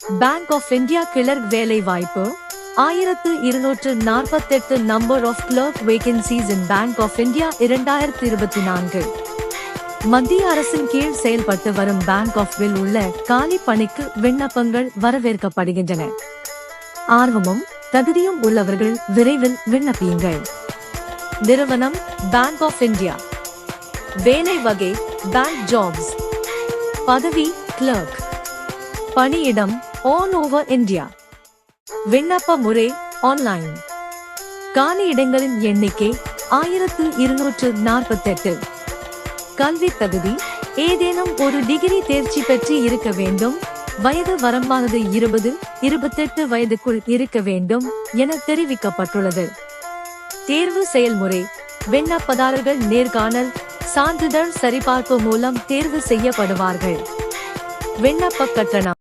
Bank of India clerk வேலை வாய்ப்பு 1248 number of clerk vacancies in Bank of India 2024. மத்திய அரசின் கீழ் செயல்பட்டு வரும் பேங்க் ஆஃப்-வில் உள்ள காலி பணிக்கு விண்ணப்பங்கள் வரவேற்கப்படுகின்றன. ஆர்வமும் தகுதியும் உள்ளவர்கள் விரைவில் விண்ணப்பியுங்கள். நிறுவனம் பேங்க் ஆஃப் இந்தியா. வேலை வகை பேங்க் ஜாப்ஸ். பதவி கிளர்க். பணியிடம் ஆல் ஓவர் இந்தியா. விண்ணப்ப முறை ஆன்லைன். காலி இடங்களின் எண்ணிக்கை 1248. கல்வி தகுதி ஏதேனும் ஒரு டிகிரி தேர்ச்சி பெற்று இருக்க வேண்டும். வயது வரம்பானது 20-28 வயதுக்குள் இருக்க வேண்டும் என தெரிவிக்கப்பட்டுள்ளது. தேர்வு செயல்முறை விண்ணப்பதாரர்கள் நேர்காணல் சான்றிதழ் சரிபார்ப்பு மூலம் தேர்வு செய்யப்படுவார்கள். விண்ணப்ப கட்டணம்